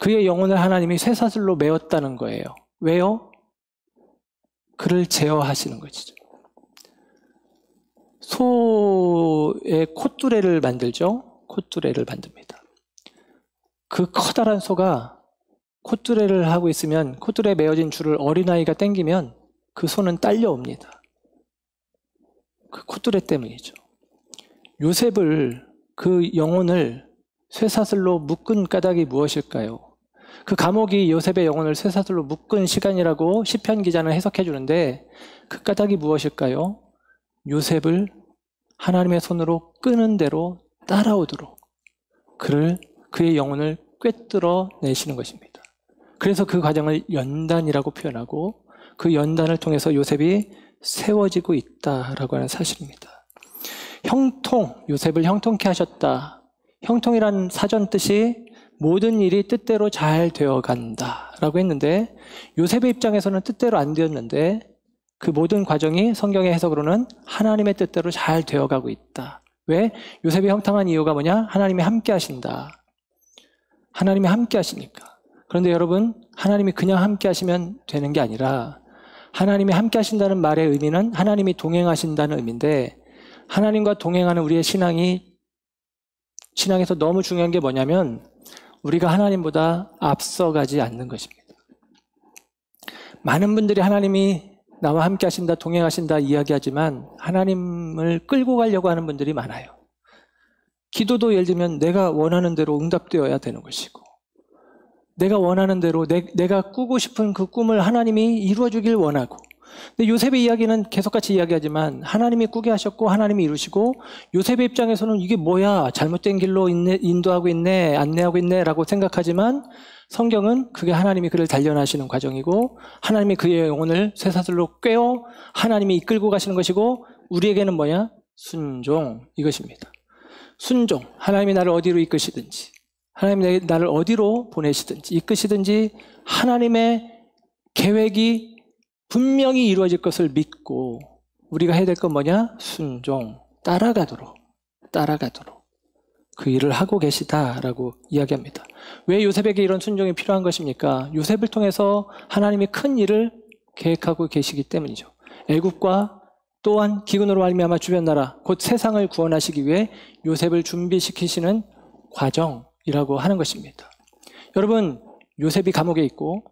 그의 영혼을 하나님이 쇠사슬로 매었다는 거예요. 왜요? 그를 제어하시는 것이죠. 소의 콧뚜레를 만들죠. 콧뚜레를 만듭니다. 그 커다란 소가 콧뚜레를 하고 있으면 콧뚜레에 매어진 줄을 어린아이가 당기면 그 소는 딸려옵니다. 그 콧뚜레 때문이죠. 요셉을, 그 영혼을 쇠사슬로 묶은 까닭이 무엇일까요? 그 감옥이 요셉의 영혼을 쇠사슬로 묶은 시간이라고 시편 기자는 해석해 주는데 그 까닭이 무엇일까요? 요셉을 하나님의 손으로 끄는 대로 따라오도록 그의 영혼을 꿰뚫어 내시는 것입니다. 그래서 그 과정을 연단이라고 표현하고 그 연단을 통해서 요셉이 세워지고 있다라고 하는 사실입니다. 형통, 요셉을 형통케 하셨다. 형통이란 사전 뜻이 모든 일이 뜻대로 잘 되어간다라고 했는데 요셉의 입장에서는 뜻대로 안 되었는데 그 모든 과정이 성경의 해석으로는 하나님의 뜻대로 잘 되어가고 있다. 왜? 요셉이 형통한 이유가 뭐냐? 하나님이 함께 하신다. 하나님이 함께 하시니까. 그런데 여러분, 하나님이 그냥 함께 하시면 되는 게 아니라 하나님이 함께 하신다는 말의 의미는 하나님이 동행하신다는 의미인데 하나님과 동행하는 우리의 신앙에서 너무 중요한 게 뭐냐면 우리가 하나님보다 앞서가지 않는 것입니다. 많은 분들이 하나님이 나와 함께 하신다, 동행하신다 이야기하지만 하나님을 끌고 가려고 하는 분들이 많아요. 기도도 예를 들면 내가 원하는 대로 응답되어야 되는 것이고 내가 원하는 대로 내가 꾸고 싶은 그 꿈을 하나님이 이루어주길 원하고 근데 요셉의 이야기는 계속 같이 이야기하지만 하나님이 꾸게 하셨고 하나님이 이루시고 요셉의 입장에서는 이게 뭐야? 잘못된 길로 인도하고 있네, 안내하고 있네 라고 생각하지만 성경은 그게 하나님이 그를 단련하시는 과정이고 하나님이 그의 영혼을 쇠사슬로 꿰어 하나님이 이끌고 가시는 것이고 우리에게는 뭐냐? 순종, 이것입니다. 순종, 하나님이 나를 어디로 이끄시든지 하나님이 나를 어디로 보내시든지 이끄시든지 하나님의 계획이 분명히 이루어질 것을 믿고 우리가 해야 될 건 뭐냐? 순종, 따라가도록 그 일을 하고 계시다라고 이야기합니다. 왜 요셉에게 이런 순종이 필요한 것입니까? 요셉을 통해서 하나님이 큰 일을 계획하고 계시기 때문이죠. 애굽과 또한 기근으로 말미암아 주변 나라 곧 세상을 구원하시기 위해 요셉을 준비시키시는 과정이라고 하는 것입니다. 여러분, 요셉이 감옥에 있고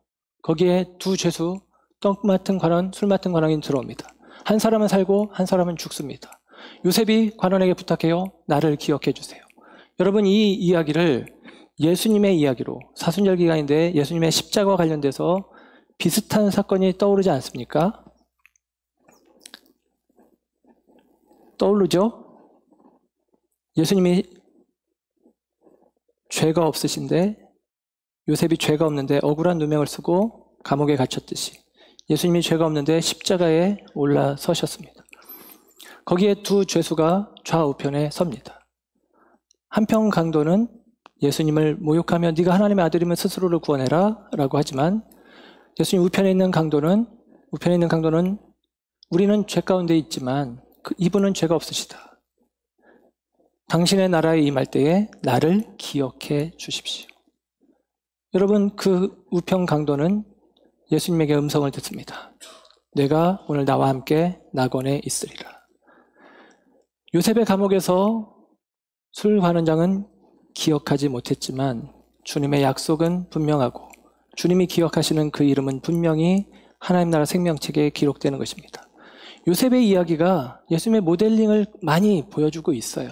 거기에 두 죄수 떡 맡은 관원, 술 맡은 관원이 들어옵니다. 한 사람은 살고 한 사람은 죽습니다. 요셉이 관원에게 부탁해요. 나를 기억해 주세요. 여러분, 이 이야기를 예수님의 이야기로 사순절 기간인데 예수님의 십자가와 관련돼서 비슷한 사건이 떠오르지 않습니까? 떠오르죠? 예수님이 죄가 없으신데 요셉이 죄가 없는데 억울한 누명을 쓰고 감옥에 갇혔듯이 예수님이 죄가 없는데 십자가에 올라서셨습니다. 거기에 두 죄수가 좌우편에 섭니다. 한편 강도는 예수님을 모욕하며 네가 하나님의 아들이면 스스로를 구원해라 라고 하지만 예수님 우편에 있는 강도는 우리는 죄 가운데 있지만 이분은 죄가 없으시다. 당신의 나라에 임할 때에 나를 기억해 주십시오. 여러분, 그 우편 강도는 예수님에게 음성을 듣습니다. 내가 오늘 나와 함께 낙원에 있으리라. 요셉의 감옥에서 술 관원장은 기억하지 못했지만 주님의 약속은 분명하고 주님이 기억하시는 그 이름은 분명히 하나님 나라 생명책에 기록되는 것입니다. 요셉의 이야기가 예수님의 모델링을 많이 보여주고 있어요.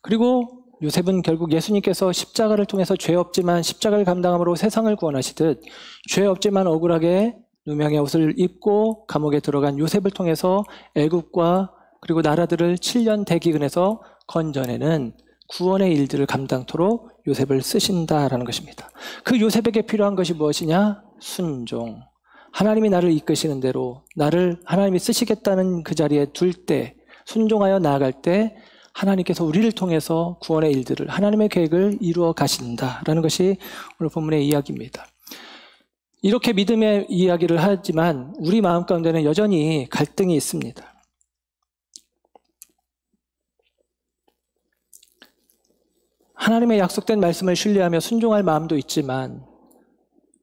그리고 요셉은 결국 예수님께서 십자가를 통해서 죄 없지만 십자가를 감당함으로 세상을 구원하시듯 죄 없지만 억울하게 누명의 옷을 입고 감옥에 들어간 요셉을 통해서 애굽과 그리고 나라들을 7년 대기근에서 건져내는 구원의 일들을 감당토록 요셉을 쓰신다라는 것입니다. 그 요셉에게 필요한 것이 무엇이냐? 순종. 하나님이 나를 이끄시는 대로 나를 하나님이 쓰시겠다는 그 자리에 둘 때, 순종하여 나아갈 때 하나님께서 우리를 통해서 구원의 일들을, 하나님의 계획을 이루어 가신다라는 것이 오늘 본문의 이야기입니다. 이렇게 믿음의 이야기를 하지만 우리 마음 가운데는 여전히 갈등이 있습니다. 하나님의 약속된 말씀을 신뢰하며 순종할 마음도 있지만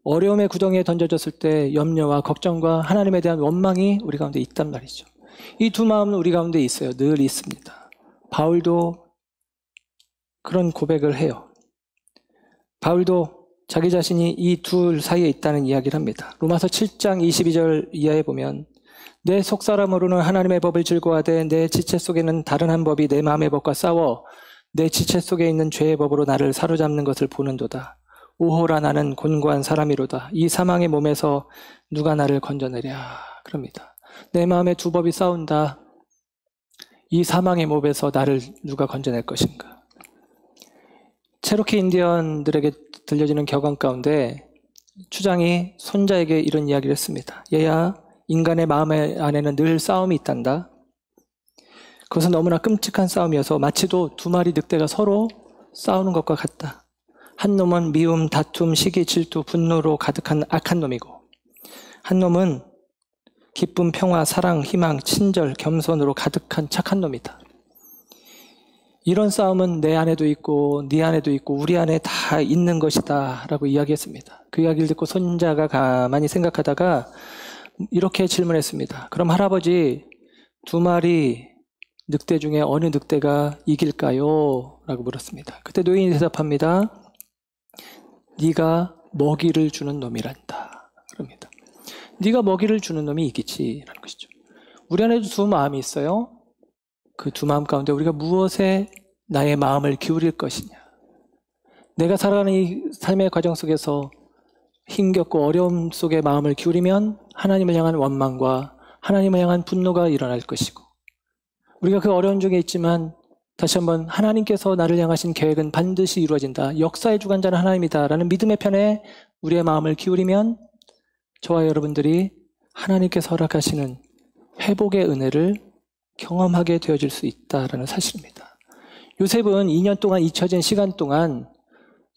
어려움의 구덩이에 던져졌을 때 염려와 걱정과 하나님에 대한 원망이 우리 가운데 있단 말이죠. 이 두 마음은 우리 가운데 있어요. 늘 있습니다. 바울도 그런 고백을 해요. 바울도 자기 자신이 이 둘 사이에 있다는 이야기를 합니다. 로마서 7장 22절 이하에 보면 내 속사람으로는 하나님의 법을 즐거워하되 내 지체 속에는 다른 한 법이 내 마음의 법과 싸워 내 지체 속에 있는 죄의 법으로 나를 사로잡는 것을 보는도다. 오호라 나는 곤고한 사람이로다. 이 사망의 몸에서 누가 나를 건져내랴. 그럽니다. 내 마음에 두 법이 싸운다. 이 사망의 몸에서 나를 누가 건져낼 것인가. 체로키 인디언들에게 들려지는 격언 가운데 추장이 손자에게 이런 이야기를 했습니다. 얘야, 인간의 마음 안에는 늘 싸움이 있단다. 그것은 너무나 끔찍한 싸움이어서 마치도 두 마리 늑대가 서로 싸우는 것과 같다. 한 놈은 미움, 다툼, 시기, 질투, 분노로 가득한 악한 놈이고 한 놈은 기쁨, 평화, 사랑, 희망, 친절, 겸손으로 가득한 착한 놈이다. 이런 싸움은 내 안에도 있고 네 안에도 있고 우리 안에 다 있는 것이다 라고 이야기했습니다. 그 이야기를 듣고 손자가 가만히 생각하다가 이렇게 질문했습니다. 그럼 할아버지, 두 마리 늑대 중에 어느 늑대가 이길까요? 라고 물었습니다. 그때 노인이 대답합니다. 네가 먹이를 주는 놈이란다. 그럽니다. 네가 먹이를 주는 놈이 이기지라는 것이죠. 우리 안에도 두 마음이 있어요. 그 두 마음 가운데 우리가 무엇에 나의 마음을 기울일 것이냐. 내가 살아가는 이 삶의 과정 속에서 힘겹고 어려움 속에 마음을 기울이면 하나님을 향한 원망과 하나님을 향한 분노가 일어날 것이고, 우리가 그 어려운 중에 있지만 다시 한번 하나님께서 나를 향하신 계획은 반드시 이루어진다. 역사의 주관자는 하나님이다. 라는 믿음의 편에 우리의 마음을 기울이면 저와 여러분들이 하나님께서 허락하시는 회복의 은혜를 경험하게 되어질 수 있다라는 사실입니다. 요셉은 2년 동안 잊혀진 시간 동안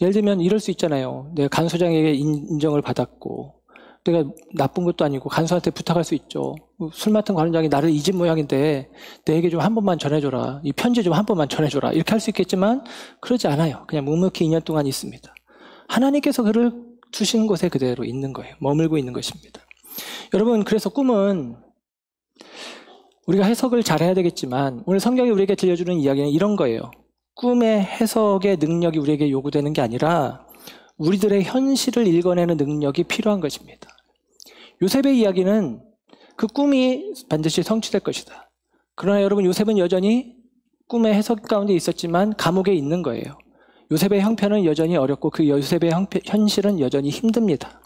예를 들면 이럴 수 있잖아요. 내가 간소장에게 인정을 받았고 내가 나쁜 것도 아니고 간소한테 부탁할 수 있죠. 술 맡은 관원장이 나를 잊은 모양인데 내게 좀 한 번만 전해줘라. 이 편지 좀 한 번만 전해줘라. 이렇게 할 수 있겠지만 그러지 않아요. 그냥 묵묵히 2년 동안 있습니다. 하나님께서 그를 두신 곳에 그대로 있는 거예요. 머물고 있는 것입니다. 여러분, 그래서 꿈은 우리가 해석을 잘해야 되겠지만 오늘 성경이 우리에게 들려주는 이야기는 이런 거예요. 꿈의 해석의 능력이 우리에게 요구되는 게 아니라 우리들의 현실을 읽어내는 능력이 필요한 것입니다. 요셉의 이야기는 그 꿈이 반드시 성취될 것이다. 그러나 여러분, 요셉은 여전히 꿈의 해석 가운데 있었지만 감옥에 있는 거예요. 요셉의 형편은 여전히 어렵고 그 요셉의 현실은 여전히 힘듭니다.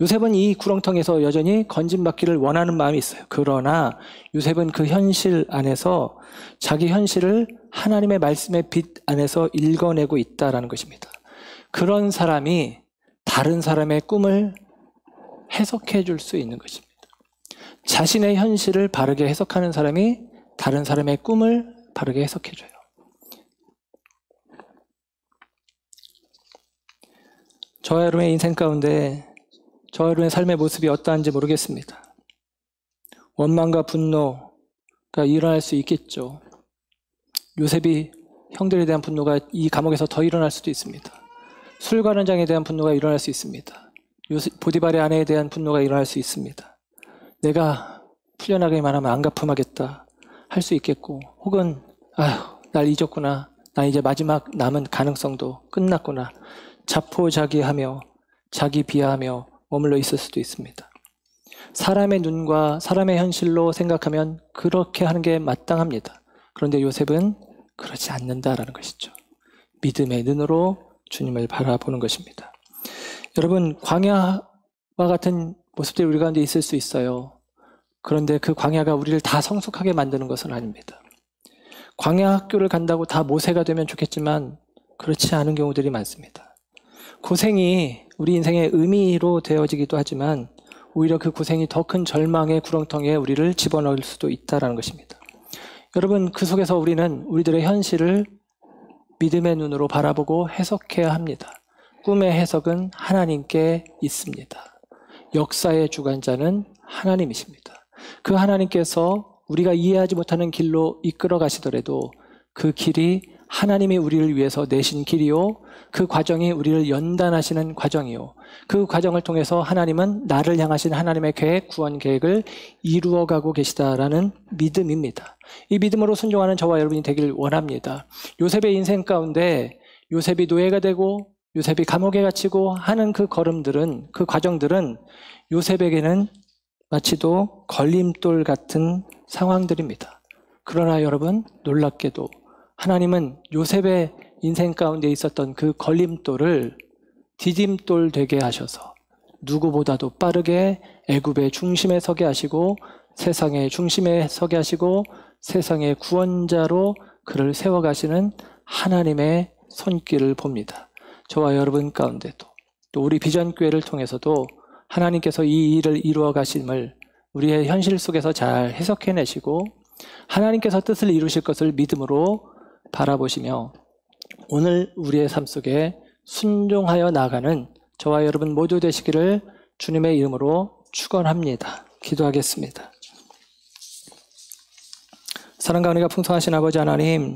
요셉은 이 구렁텅이에서 여전히 건진받기를 원하는 마음이 있어요. 그러나 요셉은 그 현실 안에서 자기 현실을 하나님의 말씀의 빛 안에서 읽어내고 있다는 것입니다. 그런 사람이 다른 사람의 꿈을 해석해 줄 수 있는 것입니다. 자신의 현실을 바르게 해석하는 사람이 다른 사람의 꿈을 바르게 해석해 줘요. 저와 여러분의 인생 가운데 저와 여러분의 삶의 모습이 어떠한지 모르겠습니다. 원망과 분노가 일어날 수 있겠죠. 요셉이 형들에 대한 분노가 이 감옥에서 더 일어날 수도 있습니다. 술관원장에 대한 분노가 일어날 수 있습니다. 보디발의 아내에 대한 분노가 일어날 수 있습니다. 내가 풀려나기만 하면 안 갚음하겠다 할 수 있겠고, 혹은 아휴, 날 잊었구나, 나 이제 마지막 남은 가능성도 끝났구나, 자포자기하며 자기 비하하며 머물러 있을 수도 있습니다. 사람의 눈과 사람의 현실로 생각하면 그렇게 하는 게 마땅합니다. 그런데 요셉은 그렇지 않는다라는 것이죠. 믿음의 눈으로 주님을 바라보는 것입니다. 여러분, 광야와 같은 모습들이 우리 가운데 있을 수 있어요. 그런데 그 광야가 우리를 다 성숙하게 만드는 것은 아닙니다. 광야 학교를 간다고 다 모세가 되면 좋겠지만 그렇지 않은 경우들이 많습니다. 고생이 우리 인생의 의미로 되어지기도 하지만 오히려 그 고생이 더 큰 절망의 구렁텅이에 우리를 집어넣을 수도 있다는 것입니다. 여러분, 그 속에서 우리는 우리들의 현실을 믿음의 눈으로 바라보고 해석해야 합니다. 꿈의 해석은 하나님께 있습니다. 역사의 주관자는 하나님이십니다. 그 하나님께서 우리가 이해하지 못하는 길로 이끌어 가시더라도 그 길이 하나님이 우리를 위해서 내신 길이요, 그 과정이 우리를 연단하시는 과정이요, 그 과정을 통해서 하나님은 나를 향하신 하나님의 계획, 구원 계획을 이루어가고 계시다라는 믿음입니다. 이 믿음으로 순종하는 저와 여러분이 되길 원합니다. 요셉의 인생 가운데 요셉이 노예가 되고 요셉이 감옥에 갇히고 하는 그 걸음들은, 그 과정들은 요셉에게는 마치도 걸림돌 같은 상황들입니다. 그러나 여러분, 놀랍게도 하나님은 요셉의 인생 가운데 있었던 그 걸림돌을 디딤돌 되게 하셔서 누구보다도 빠르게 애굽의 중심에 서게 하시고 세상의 중심에 서게 하시고 세상의 구원자로 그를 세워가시는 하나님의 손길을 봅니다. 저와 여러분 가운데도, 또 우리 비전교회를 통해서도 하나님께서 이 일을 이루어 가심을 우리의 현실 속에서 잘 해석해내시고 하나님께서 뜻을 이루실 것을 믿음으로 바라보시며 오늘 우리의 삶 속에 순종하여 나아가는 저와 여러분 모두 되시기를 주님의 이름으로 축원합니다. 기도하겠습니다. 사랑과 은혜가 풍성하신 아버지 하나님,